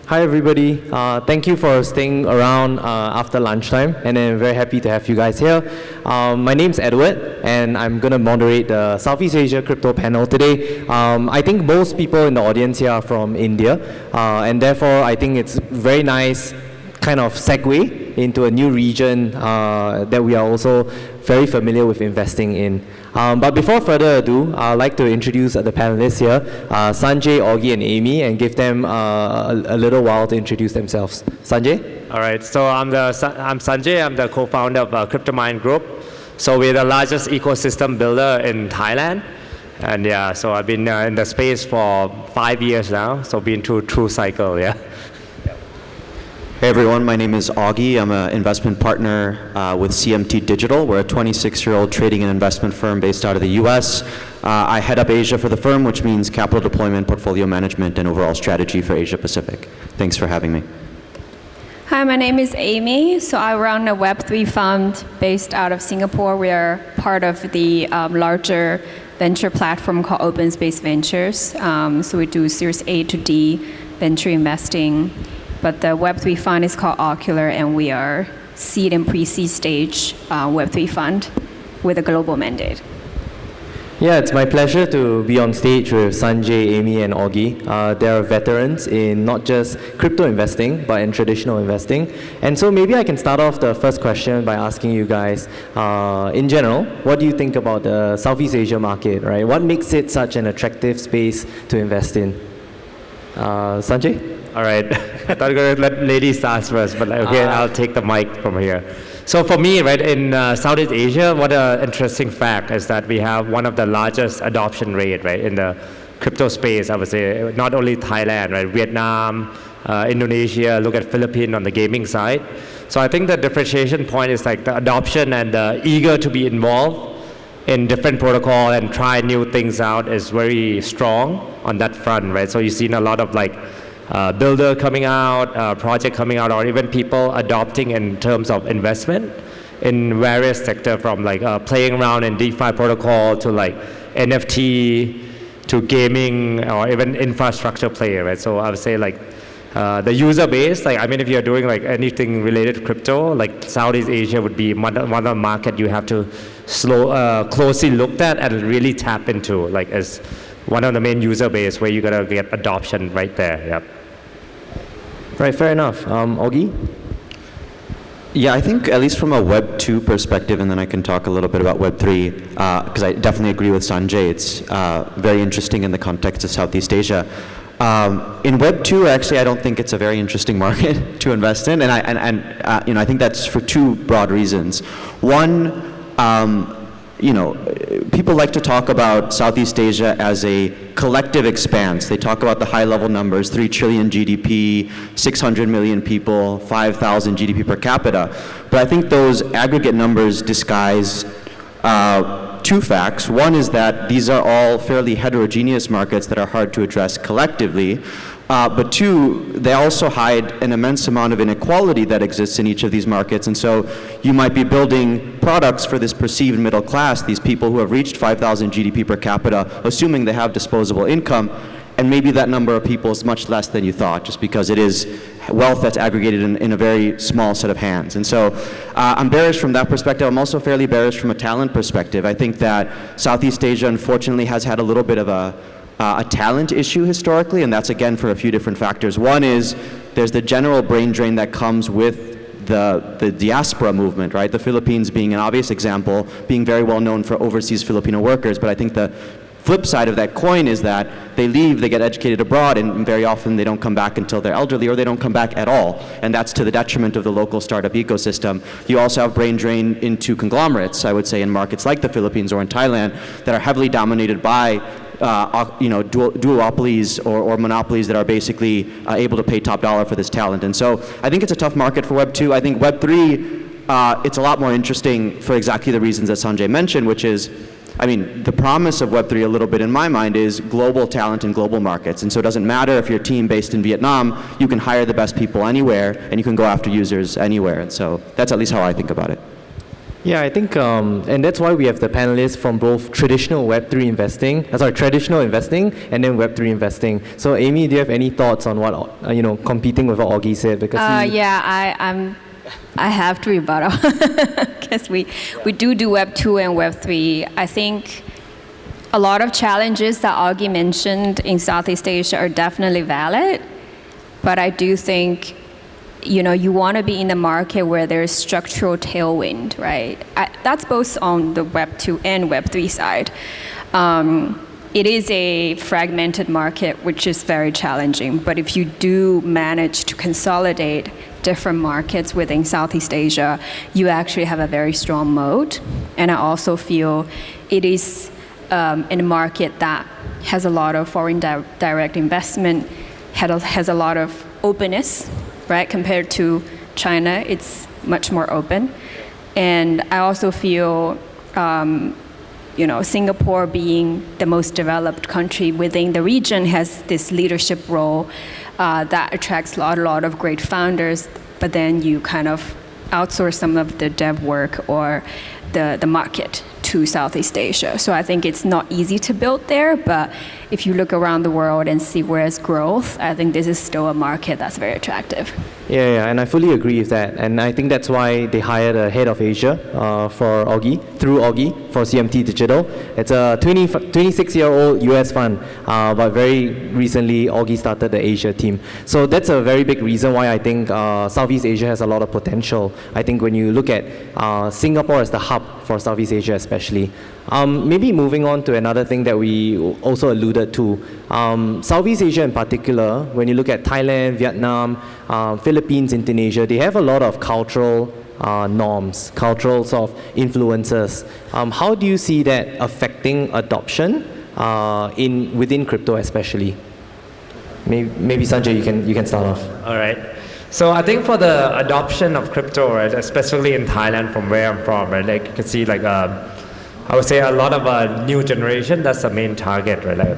Hi everybody, thank you for staying around after lunchtime, and I'm very happy to have you guys here. My name's Edward, and I'm going to moderate the Southeast Asia crypto panel today. I think most people in the audience here are from India, and therefore I think it's very nice kind of segue into a new region that we are also very familiar with investing in. But before further ado, I'd like to introduce the panelists here, Sanjay, Augie, and Amy, and give them a little while to introduce themselves. Sanjay? All right, so I'm Sanjay. I'm the co-founder of Cryptomind Group. So we're the largest ecosystem builder in Thailand. And yeah, so I've been in the space for 5 years now, so been through a true cycle, yeah. Hey everyone, my name is Augie. I'm an investment partner with CMT Digital. We're a 26-year-old trading and investment firm based out of the US. I head up Asia for the firm, which means capital deployment, portfolio management, and overall strategy for Asia Pacific. Thanks for having me. Hi, my name is Amy. So I run a Web3 fund based out of Singapore. We are part of the larger venture platform called Open Space Ventures. So we do Series A to D venture investing. But the Web3 fund is called Ocula, and we are seed and pre-seed stage Web3 fund with a global mandate. Yeah, it's my pleasure to be on stage with Sanjay, Amy, and Augie. They are veterans in not just crypto investing, but in traditional investing. And so maybe I can start off the first question by asking you guys, in general, what do you think about the Southeast Asia market, right? What makes it such an attractive space to invest in? Sanjay? All right, I thought you were going to let ladies start first, but okay, I'll take the mic from here. So for me, right, in Southeast Asia, what an interesting fact is that we have one of the largest adoption rate, right, in the crypto space, I would say, not only Thailand, right, Vietnam, Indonesia, look at Philippines on the gaming side. So I think the differentiation point is like the adoption and the eager to be involved in different protocol and try new things out is very strong on that front, right? So you've seen a lot of like builder coming out, project coming out, or even people adopting in terms of investment in various sectors, from like playing around in DeFi protocol to like NFT to gaming or even infrastructure player, right? So I would say like the user base, like I mean, if you're doing like anything related to crypto, like Southeast Asia would be one of the market you have to closely look at and really tap into, like as one of the main user base where you're gonna get adoption right there. Yep. Right, fair enough. Augie? Yeah, I think at least from a Web 2 perspective, and then I can talk a little bit about Web 3, because I definitely agree with Sanjay. It's very interesting in the context of Southeast Asia. In Web 2, actually, I don't think it's a very interesting market to invest in, and I think that's for two broad reasons. One, people like to talk about Southeast Asia as a collective expanse. They talk about the high-level numbers, 3 trillion GDP, 600 million people, 5,000 GDP per capita. But I think those aggregate numbers disguise two facts. One is that these are all fairly heterogeneous markets that are hard to address collectively. But two, they also hide an immense amount of inequality that exists in each of these markets. And so you might be building products for this perceived middle class, these people who have reached 5,000 GDP per capita, assuming they have disposable income, and maybe that number of people is much less than you thought, just because it is wealth that's aggregated in a very small set of hands. And so I'm bearish from that perspective. I'm also fairly bearish from a talent perspective. I think that Southeast Asia, unfortunately, has had a little bit of a talent issue historically, and that's again for a few different factors. One is there's the general brain drain that comes with the diaspora movement, right? The Philippines being an obvious example, being very well known for overseas Filipino workers, but I think the flip side of that coin is that they leave, they get educated abroad, and very often they don't come back until they're elderly, or they don't come back at all, and that's to the detriment of the local startup ecosystem. You also have brain drain into conglomerates, I would say, in markets like the Philippines or in Thailand that are heavily dominated by duopolies or monopolies that are basically able to pay top dollar for this talent. And so I think it's a tough market for Web 2. I think Web 3, it's a lot more interesting for exactly the reasons that Sanjay mentioned, which is, I mean, the promise of Web 3 a little bit in my mind is global talent in global markets. And so it doesn't matter if you're a team based in Vietnam, you can hire the best people anywhere, and you can go after users anywhere. And so that's at least how I think about it. Yeah, I think, and that's why we have the panelists from both traditional Web3 investing, traditional investing, and then Web3 investing. So, Amy, do you have any thoughts on what, competing with what Augie said? Because I have to rebuttal because we do Web 2 and Web 3. I think a lot of challenges that Augie mentioned in Southeast Asia are definitely valid, but I do think you want to be in the market where there's structural tailwind, right? That's both on the Web 2 and Web 3 side. It is a fragmented market, which is very challenging. But if you do manage to consolidate different markets within Southeast Asia, you actually have a very strong moat. And I also feel it is in a market that has a lot of foreign direct investment, has a lot of openness, right? Compared to China, it's much more open. And I also feel Singapore being the most developed country within the region has this leadership role that attracts a lot of great founders, but then you kind of outsource some of the dev work or the market to Southeast Asia. So I think it's not easy to build there, but if you look around the world and see where's growth, I think this is still a market that's very attractive. Yeah, and I fully agree with that. And I think that's why they hired a head of Asia through Augie for CMT Digital. It's a 26-year-old US fund, but very recently Augie started the Asia team. So that's a very big reason why I think Southeast Asia has a lot of potential. I think when you look at Singapore as the hub for Southeast Asia especially. Maybe moving on to another thing that we also alluded to. Southeast Asia in particular, when you look at Thailand, Vietnam, Philippines, Indonesia, they have a lot of cultural norms, cultural sort of influences. How do you see that affecting adoption within crypto especially? Maybe Sanjay, you can start off. All right. So I think for the adoption of crypto, right, especially in Thailand, from where I'm from, right, like you can see, like I would say a lot of new generation. That's the main target, right? Like,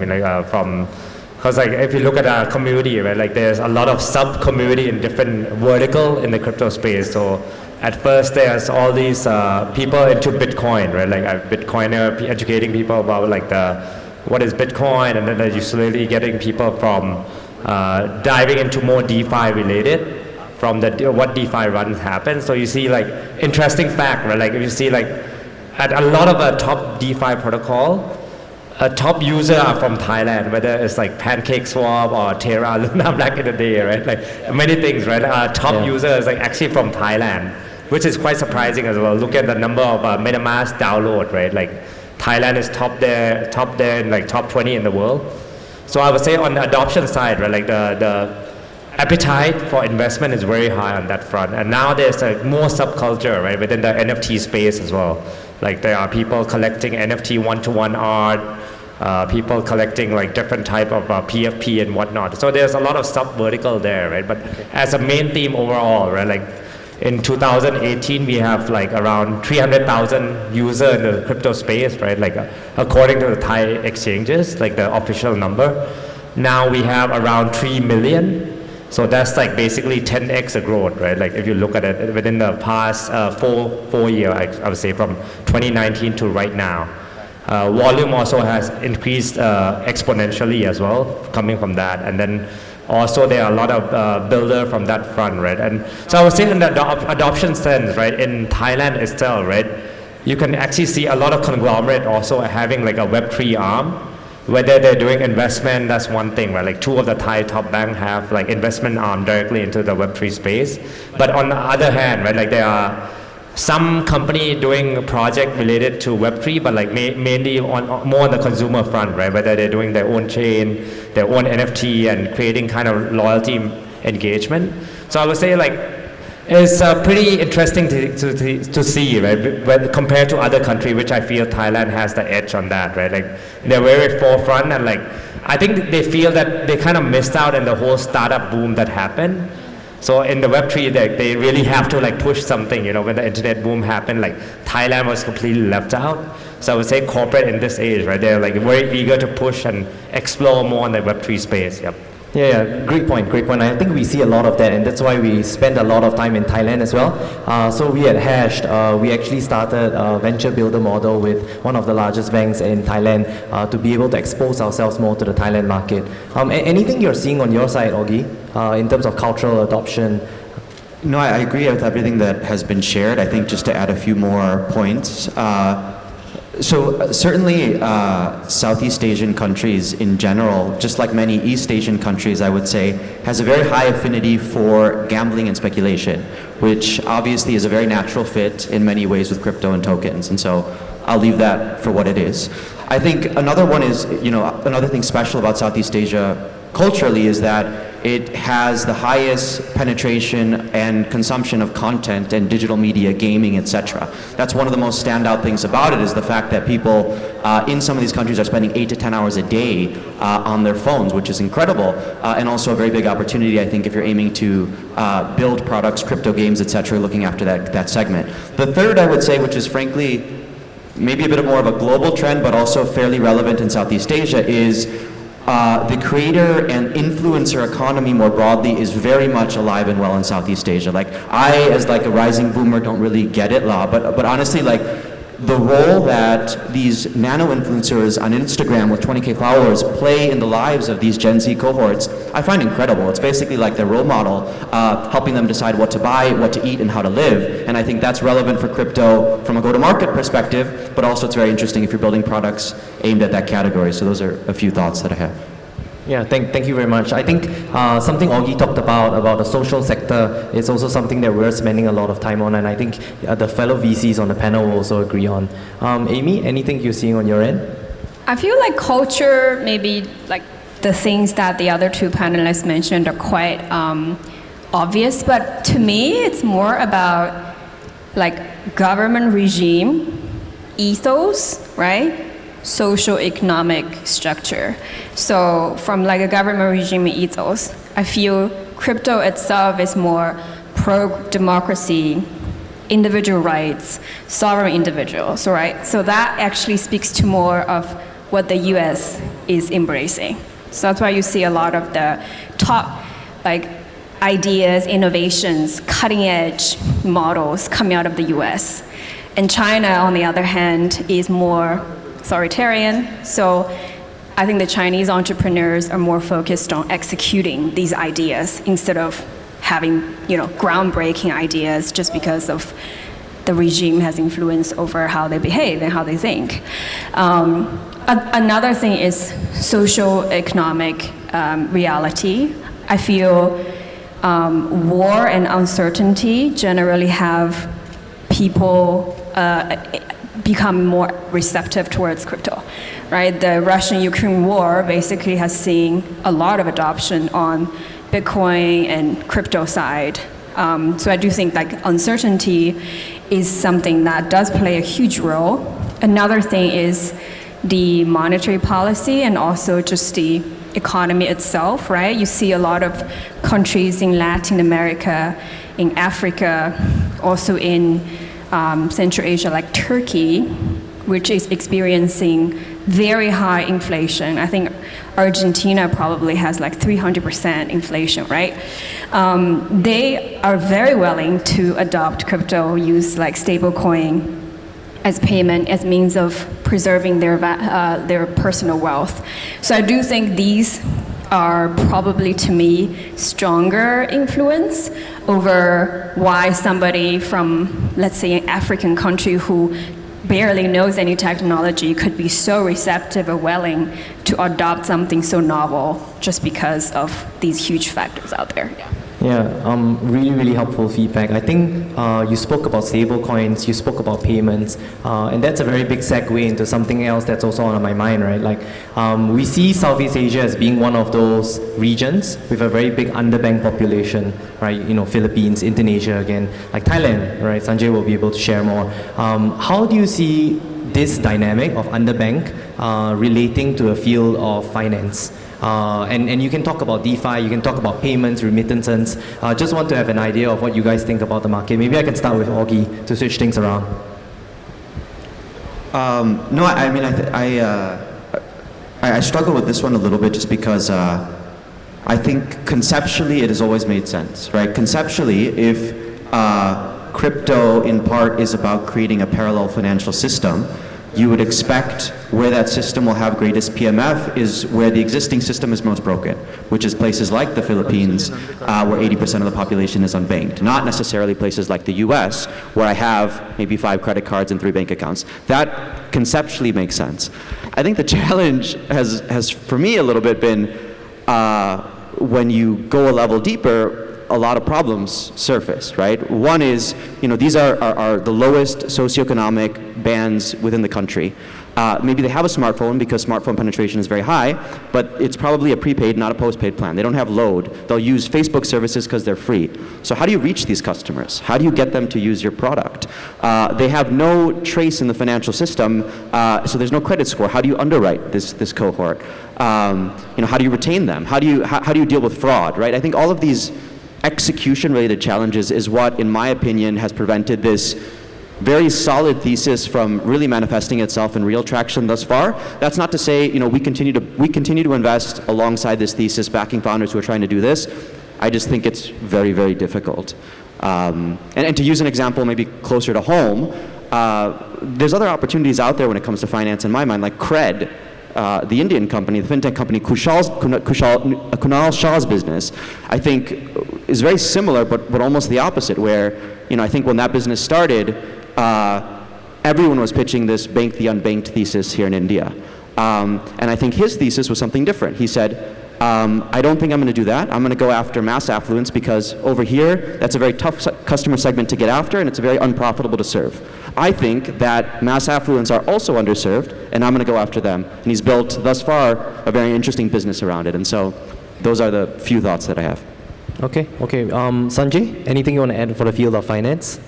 because like if you look at our community, right, like there's a lot of sub-community in different vertical in the crypto space. So at first there's all these people into Bitcoin, right? Like a Bitcoiner educating people about like what is Bitcoin, and then you're slowly getting people from diving into more DeFi related. From what DeFi runs happen. So you see like interesting fact, right? Like if you see like at a lot of a top DeFi protocol, a top user are from Thailand, whether it's like PancakeSwap or Terra Luna back in the day, right? Like many things, right? Top user is like actually from Thailand, which is quite surprising as well. Look at the number of MetaMask download, right? Like Thailand is top there in like top 20 in the world. So I would say on the adoption side, right? Like the appetite for investment is very high on that front, and now there's a more subculture, right, within the NFT space as well. Like there are people collecting NFT one-to-one art, people collecting like different type of PFP and whatnot. So there's a lot of sub-vertical there, right? But as a main theme overall, right, like in 2018 we have like around 300,000 users in the crypto space, right? Like according to the Thai exchanges, like the official number. Now we have around 3 million. So that's like basically 10x the growth, right? Like if you look at it within the past four years, I would say from 2019 to right now. Volume also has increased exponentially as well, coming from that. And then also there are a lot of builder from that front, right? And so I would say in the adoption sense, right, in Thailand itself, right, you can actually see a lot of conglomerate also having like a Web3 arm. Whether they're doing investment, that's one thing, right? Like two of the Thai top banks have like investment arm directly into the Web3 space. But on the other hand, right, like there are some company doing a project related to Web3, but like mainly more on the consumer front, right? Whether they're doing their own chain, their own NFT, and creating kind of loyalty engagement. So I would say like it's pretty interesting to see, right? Compared to other countries, which I feel Thailand has the edge on that, right? Like they're very forefront, and like I think they feel that they kind of missed out in the whole startup boom that happened. So in the Web3, they really have to like push something, when the internet boom happened, like Thailand was completely left out. So I would say corporate in this age, right? They're like very eager to push and explore more in the Web3 space. Yep. Yeah, great point, great point. I think we see a lot of that, and that's why we spend a lot of time in Thailand as well. So we at Hashed, we actually started a venture builder model with one of the largest banks in Thailand to be able to expose ourselves more to the Thailand market. Anything you're seeing on your side, Augie, in terms of cultural adoption? No, I agree with everything that has been shared. I think just to add a few more points. Certainly Southeast Asian countries in general, just like many East Asian countries, I would say, has a very high affinity for gambling and speculation, which obviously is a very natural fit in many ways with crypto and tokens. And so I'll leave that for what it is. I think another one is, another thing special about Southeast Asia culturally is that it has the highest penetration and consumption of content and digital media, gaming, etc. That's one of the most standout things about it, is the fact that people in some of these countries are spending 8 to 10 hours a day on their phones, which is incredible, and also a very big opportunity, I think, if you're aiming to build products, crypto games, etc., looking after that segment. The third, I would say, which is frankly maybe a bit more of a global trend, but also fairly relevant in Southeast Asia, is the creator and influencer economy more broadly is very much alive and well in Southeast Asia. Like, I, as like a rising boomer, don't really get it, but honestly, like, the role that these nano influencers on Instagram with 20K followers play in the lives of these Gen Z cohorts, I find incredible. It's basically like their role model, helping them decide what to buy, what to eat, and how to live. And I think that's relevant for crypto from a go-to-market perspective, but also it's very interesting if you're building products aimed at that category. So those are a few thoughts that I have. Yeah, thank you very much. I think something Augie talked about the social sector, is also something that we're spending a lot of time on, and I think the fellow VCs on the panel will also agree on. Amy, anything you're seeing on your end? I feel like culture, maybe like the things that the other two panelists mentioned are quite obvious, but to me it's more about like government regime, ethos, right? Socioeconomic structure. So from like a government regime ethos, I feel crypto itself is more pro-democracy, individual rights, sovereign individuals, right? So that actually speaks to more of what the US is embracing. So that's why you see a lot of the top like ideas, innovations, cutting edge models coming out of the US. And China, on the other hand, is more authoritarian. So I think the Chinese entrepreneurs are more focused on executing these ideas instead of having, groundbreaking ideas just because of the regime has influence over how they behave and how they think. Another thing is socio-economic reality. I feel war and uncertainty generally have people become more receptive towards crypto, right? The Russian-Ukraine war basically has seen a lot of adoption on Bitcoin and crypto side. So I do think like uncertainty is something that does play a huge role. Another thing is the monetary policy and also just the economy itself, right? You see a lot of countries in Latin America, in Africa, also in Central Asia, like Turkey, which is experiencing very high inflation. I think Argentina probably has like 300% inflation, right? They are very willing to adopt crypto, use like stablecoin as payment, as means of preserving their personal wealth. So I do think these are probably, to me, stronger influence over why somebody from, let's say, an African country who barely knows any technology could be so receptive or willing to adopt something so novel just because of these huge factors out there. Yeah, really helpful feedback. I think you spoke about stable coins, you spoke about payments, and that's a very big segue into something else that's also on my mind, right? Like, we see Southeast Asia as being one of those regions with a very big underbanked population, right? Philippines, Indonesia again, like Thailand, right? Sanjay will be able to share more. How do you see this dynamic of underbanked relating to a field of finance? And you can talk about DeFi, you can talk about payments, remittances. Just want to have an idea of what you guys think about the market. Maybe I can start with Augie to switch things around. No, I mean, I struggle with this one a little bit just because I think conceptually it has always made sense, right? Conceptually, if crypto in part is about creating a parallel financial system, you would expect where that system will have greatest PMF is where the existing system is most broken, which is places like the Philippines, where 80% of the population is unbanked. Not necessarily places like the US, where I have maybe 5 credit cards and 3 bank accounts. That conceptually makes sense. I think the challenge has for me a little bit been when you go a level deeper, a lot of problems surface, right? One is, these are the lowest socioeconomic bands within the country. Maybe they have a smartphone because smartphone penetration is very high, but it's probably a prepaid, not a postpaid plan. They don't have load. They'll use Facebook services because they're free. So how do you reach these customers? How do you get them to use your product? They have no trace in the financial system, so there's no credit score. How do you underwrite this cohort? How do you retain them? How do you deal with fraud, right? I think all of these execution-related challenges is what, in my opinion, has prevented this very solid thesis from really manifesting itself in real traction thus far. That's not to say, we continue to invest alongside this thesis, backing founders who are trying to do this. I just think it's very, very difficult. And to use an example maybe closer to home, there's other opportunities out there when it comes to finance in my mind, like Cred, the Indian company, the fintech company, Kunal Shah's business, I think is very similar, but almost the opposite, where, I think when that business started, everyone was pitching this bank the unbanked thesis here in India. And I think his thesis was something different. He said, I don't think I'm going to do that. I'm going to go after mass affluence because over here, that's a very tough customer segment to get after, and it's very unprofitable to serve. I think that mass affluents are also underserved, and I'm going to go after them. And he's built, thus far, a very interesting business around it. And so those are the few thoughts that I have. Okay. Sanjay, anything you want to add for the field of finance?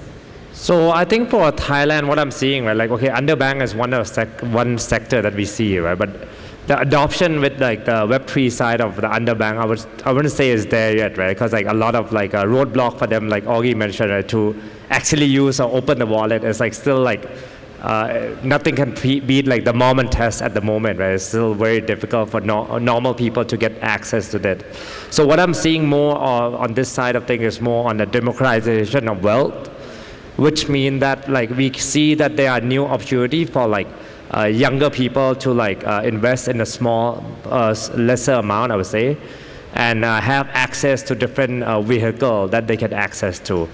So I think for Thailand, what I'm seeing, right, underbank is one sector that we see, right, but the adoption with the Web3 side of the underbank, I wouldn't say is there yet, right, because a lot of a roadblock for them, like Augie mentioned, right, to actually use or open the wallet is still nothing can beat the Mormon test at the moment, right? It's still very difficult for normal people to get access to that. So what I'm seeing more on this side of things is more on the democratization of wealth, which means that we see that there are new opportunities for younger people to invest in a small, lesser amount, I would say, and have access to different vehicles that they can access to.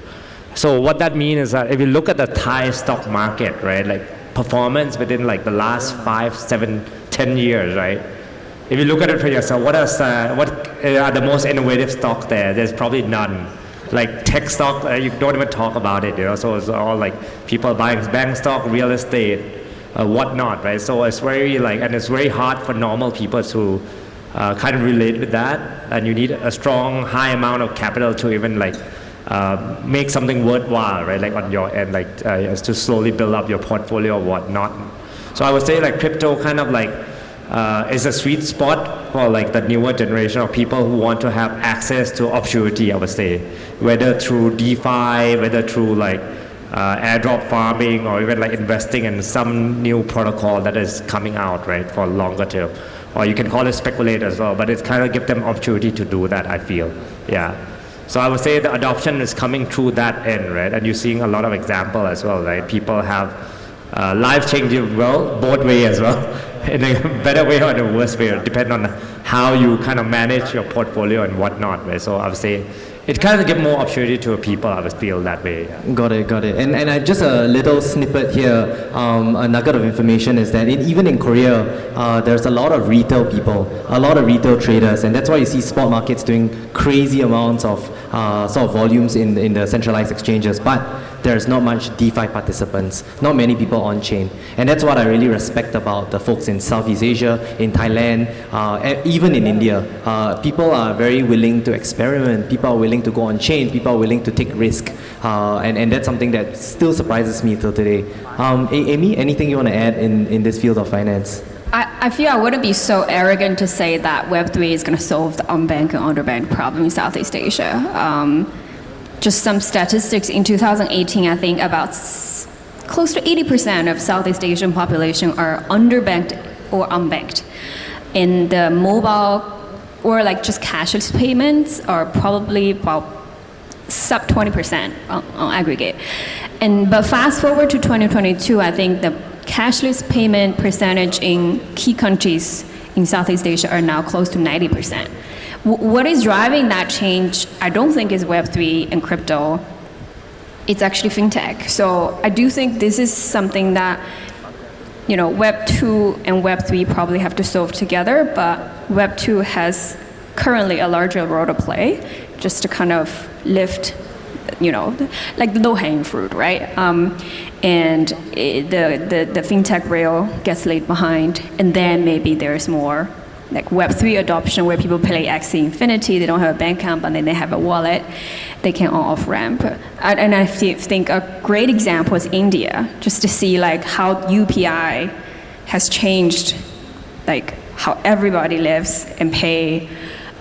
So what that means is that if you look at the Thai stock market, right, performance within the last 5, 7, 10 years, right? If you look at it for yourself, what are the most innovative stocks there? There's probably none. Tech stock, you don't even talk about it, So it's all people buying bank stock, real estate, whatnot, right? So it's very and it's very hard for normal people to kind of relate with that, and you need a strong, high amount of capital to even make something worthwhile, right? On your end, to slowly build up your portfolio or whatnot. So I would say crypto kind of is a sweet spot for the newer generation of people who want to have access to opportunity, I would say, whether through DeFi, whether through airdrop farming, or even investing in some new protocol that is coming out, right, for longer term. Or you can call it speculate as well, but it kind of gives them opportunity to do that, I feel. Yeah. So I would say the adoption is coming through that end, right? And you're seeing a lot of example as well, right? People have life-changing both ways as well, in a better way or in a worse way, depending on how you kind of manage your portfolio and whatnot, right? So I would say it kind of gives more opportunity to people, I would feel that way. Got it. And just a little snippet here, a nugget of information is that even in Korea, there's a lot of retail people, a lot of retail traders, and that's why you see spot markets doing crazy amounts of sort of volumes in the centralized exchanges. But there's not much DeFi participants, not many people on chain. And that's what I really respect about the folks in Southeast Asia, in Thailand, even in India. People are very willing to experiment, people are willing to go on chain, people are willing to take risk. And that's something that still surprises me till today. Amy, anything you want to add in this field of finance? I feel I wouldn't be so arrogant to say that Web3 is going to solve the unbanked and underbanked problem in Southeast Asia. Just some statistics, in 2018, I think about close to 80% of Southeast Asian population are underbanked or unbanked. In the mobile or like just cashless payments are probably about sub 20% on aggregate. But fast forward to 2022, I think the cashless payment percentage in key countries in Southeast Asia are now close to 90%. What is driving that change, I don't think is Web3 and crypto. It's actually fintech. So I do think this is something that, you know, Web 2 and Web 3 probably have to solve together, but Web 2 has currently a larger role to play just to kind of lift, you know, like the low-hanging fruit, right? The fintech rail gets laid behind, and then maybe there's more like Web3 adoption where people pay Axie Infinity, they don't have a bank account, but then they have a wallet, they can on-off ramp. And I think a great example is India, just to see like how UPI has changed like how everybody lives and pay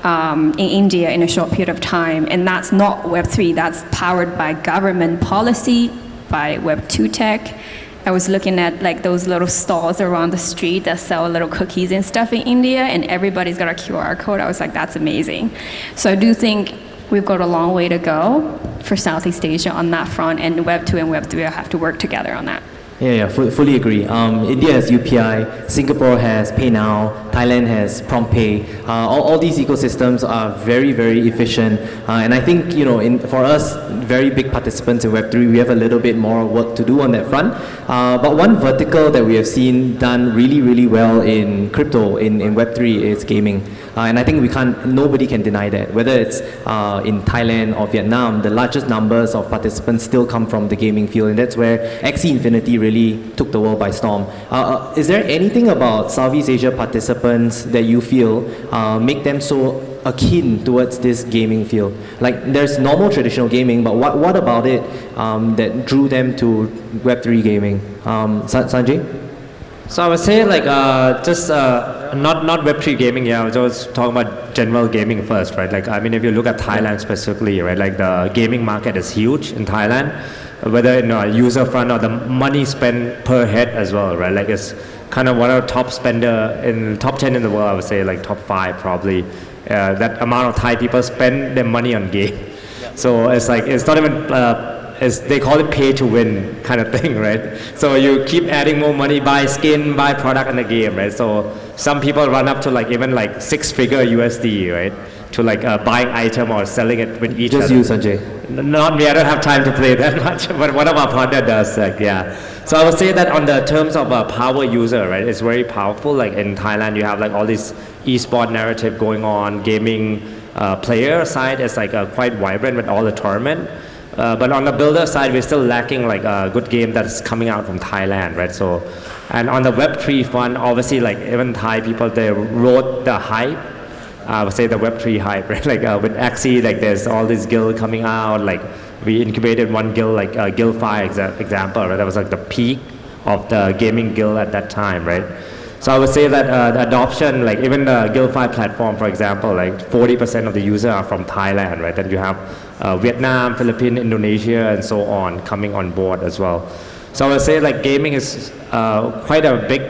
in India in a short period of time. And that's not Web3, that's powered by government policy, by Web2 tech. I was looking at like those little stalls around the street that sell little cookies and stuff in India, and everybody's got a QR code. I was like, that's amazing. So I do think we've got a long way to go for Southeast Asia on that front, and Web2 and Web3 have to work together on that. Yeah, fully agree. India has UPI, Singapore has PayNow, Thailand has PromptPay. All these ecosystems are very, very efficient. And I think, you know, for us, very big participants in Web3, we have a little bit more work to do on that front. But one vertical that we have seen done really, really well in crypto, in Web3 is gaming. And I think nobody can deny that. Whether it's in Thailand or Vietnam, the largest numbers of participants still come from the gaming field, and that's where Axie Infinity really took the world by storm. Is there anything about Southeast Asia participants that you feel make them so akin towards this gaming field? Like, there's normal traditional gaming, but what about it that drew them to Web3 gaming? Sanjay? So I would say like just not Web3 gaming. Yeah, I was just talking about general gaming first, right? Like, I mean, if you look at Thailand specifically, right? Like the gaming market is huge in Thailand, whether in a user front or the money spent per head as well, right? Like it's kind of one of the top spender in top 10 in the world. I would say like top 5 probably. That amount of Thai people spend their money on game. So it's like it's not even. They call it pay to win kind of thing, right? So you keep adding more money, buy skin, buy product in the game, right? So some people run up to like even like 6-figure USD, right? To like buying item or selling it with each other. Just you, Sanjay. Not me, I don't have time to play that much, but one of our partner does, like, yeah. So I would say that on the terms of a power user, right, it's very powerful. Like in Thailand, you have like all this e-sport narrative going on, gaming player side is like quite vibrant with all the tournament. But on the builder side, we're still lacking like a good game that's coming out from Thailand, right? So, and on the Web3 front, obviously like even Thai people, they rode the hype. I would say the Web3 hype, right? Like with Axie, like there's all these guild coming out. Like we incubated one guild, like Guild-Fi example, right? That was like the peak of the gaming guild at that time, right? So I would say that the adoption, like even the Guild-Fi platform, for example, like 40% of the users are from Thailand, right? And you have Vietnam, Philippines, Indonesia, and so on coming on board as well. So I would say like gaming is quite a big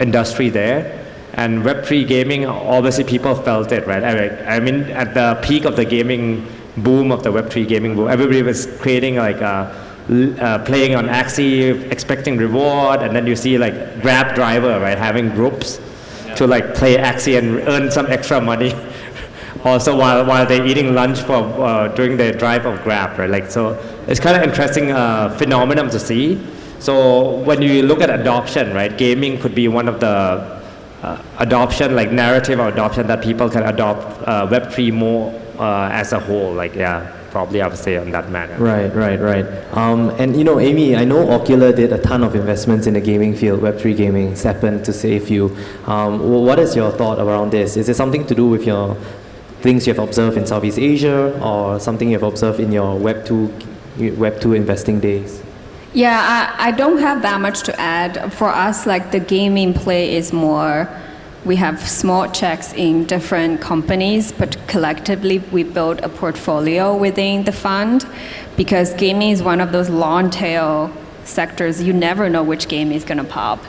industry there. And Web3 gaming, obviously people felt it, right? I mean, at the peak of the gaming boom of the Web3 gaming boom, everybody was creating like playing on Axie, expecting reward, and then you see like Grab driver, right, having groups to like play Axie and earn some extra money. Also while they're eating lunch for during the drive of Grab, right? Like, so it's kind of interesting phenomenon to see. So when you look at adoption, right, gaming could be one of the adoption, like narrative or adoption that people can adopt Web3 more as a whole. Like, yeah, probably I would say on that manner. Right. And you know, Amy, I know Ocula did a ton of investments in the gaming field, Web3 gaming, SEPN to say a few. What is your thought around this? Is it something to do with your things you have observed in Southeast Asia, or something you have observed in your Web2 investing days? Yeah, I don't have that much to add. For us, like the gaming play is more, we have small checks in different companies, but collectively we build a portfolio within the fund, because gaming is one of those long tail sectors. You never know which game is going to pop.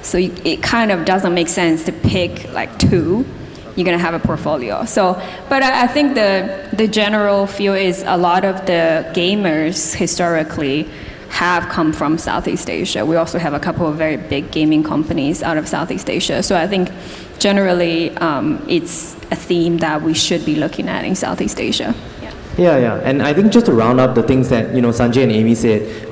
So it kind of doesn't make sense to pick like 2 you're going to have a portfolio. So, but I think the general feel is a lot of the gamers historically have come from Southeast Asia. We also have a couple of very big gaming companies out of Southeast Asia. So I think generally it's a theme that we should be looking at in Southeast Asia. Yeah. And I think just to round up the things that Sanjay and Amy said,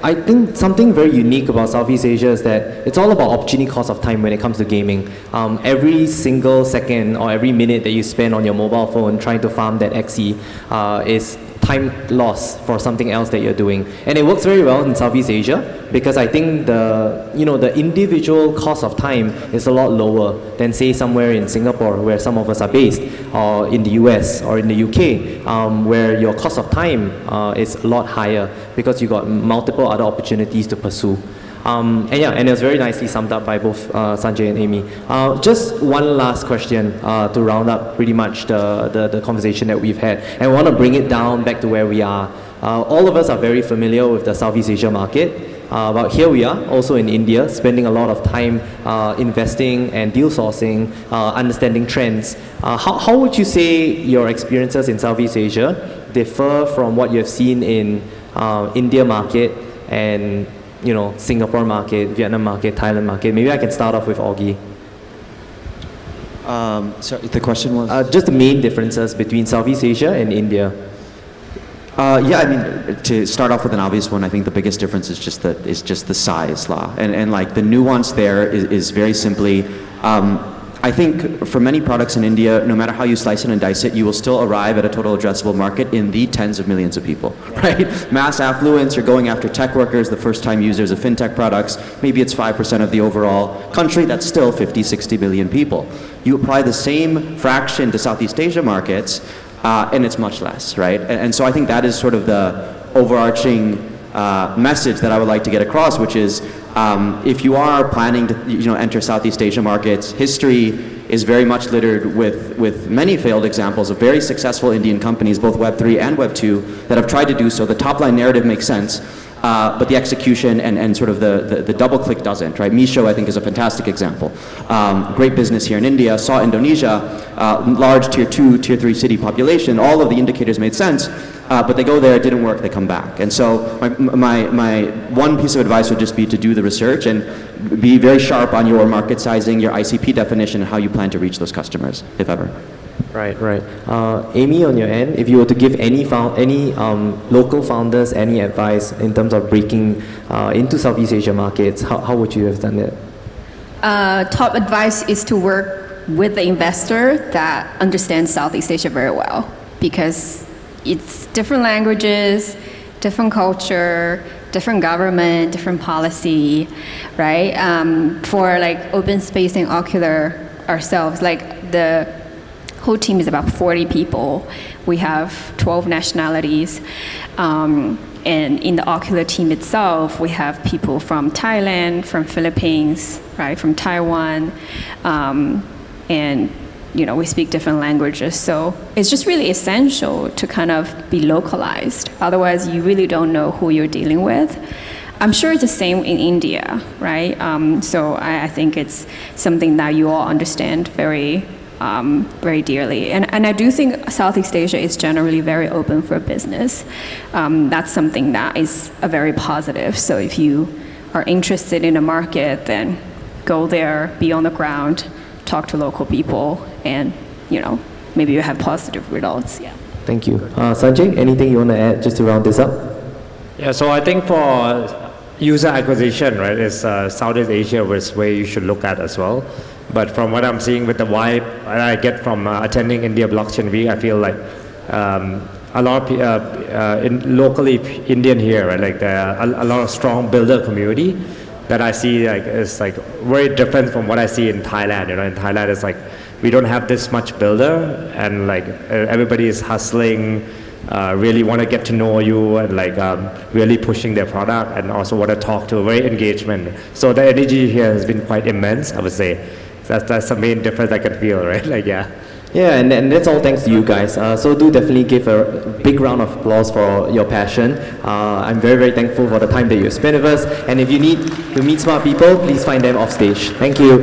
I think something very unique about Southeast Asia is that it's all about opportunity cost of time when it comes to gaming. Every single second or every minute that you spend on your mobile phone trying to farm that XE is time loss for something else that you're doing. And it works very well in Southeast Asia because I think the individual cost of time is a lot lower than say somewhere in Singapore where some of us are based, or in the US or in the UK where your cost of time is a lot higher because you got multiple other opportunities to pursue. And it was very nicely summed up by both Sanjay and Amy. Just one last question to round up pretty much the conversation that we've had. And I want to bring it down back to where we are. All of us are very familiar with the Southeast Asia market. But here we are, also in India, spending a lot of time investing and deal sourcing, understanding trends. How would you say your experiences in Southeast Asia differ from what you have seen in India market and Singapore market, Vietnam market, Thailand market? Maybe I can start off with Augie. So the question was? Just the main differences between Southeast Asia and India. Yeah, I mean, to start off with an obvious one, I think the biggest difference is just the size law, and like the nuance there is very simply. I think for many products in India, no matter how you slice it and dice it, you will still arrive at a total addressable market in the tens of millions of people, right? Mass affluence, you're going after tech workers, the first-time users of fintech products. Maybe it's 5% of the overall country. That's still 50, 60 billion people. You apply the same fraction to Southeast Asia markets, and it's much less, right? And so I think that is sort of the overarching message that I would like to get across, which is if you are planning to enter Southeast Asia markets, history is very much littered with many failed examples of very successful Indian companies, both Web3 and Web2, that have tried to do so. The top line narrative makes sense, but the execution and sort of the double click doesn't, right? Meesho, I think, is a fantastic example. Great business here in India, saw Indonesia, large tier 2, tier 3 city population, all of the indicators made sense, but they go there, it didn't work, they come back. And so my one piece of advice would just be to do the research and be very sharp on your market sizing, your ICP definition, and how you plan to reach those customers, if ever. Right. Amy, on your end, if you were to give any local founders any advice in terms of breaking into Southeast Asia markets, how would you have done it? Top advice is to work with the investor that understands Southeast Asia very well, because it's different languages, different culture, different government, different policy, right? For like open space and Ocula ourselves, like the whole team is about 40 people. We have 12 nationalities. And in the Ocula team itself, we have people from Thailand, from Philippines, right, from Taiwan, and we speak different languages. So it's just really essential to kind of be localized. Otherwise, you really don't know who you're dealing with. I'm sure it's the same in India, right? So I think it's something that you all understand very dearly. And I do think Southeast Asia is generally very open for business. That's something that is a very positive. So if you are interested in a market, then go there, be on the ground, talk to local people, and maybe you have positive results. Yeah. Thank you. Sanjay, anything you want to add just to round this up? Yeah, so I think for user acquisition, right, is Southeast Asia was where you should look at as well. But from what I'm seeing with the vibe I get from attending India Blockchain Week, I feel like a lot of locally Indian here, right, like there are a lot of strong builder community that I see is like very different from what I see in Thailand. In Thailand it's like we don't have this much builder, and like everybody is hustling, really want to get to know you, and like really pushing their product, and also want to talk to, very engagement. So the energy here has been quite immense, I would say. That's the main difference I can feel, right? Like, yeah. Yeah, and that's all thanks to you guys. So do definitely give a big round of applause for your passion. I'm very, very thankful for the time that you spent with us. And if you need to meet smart people, please find them off stage. Thank you.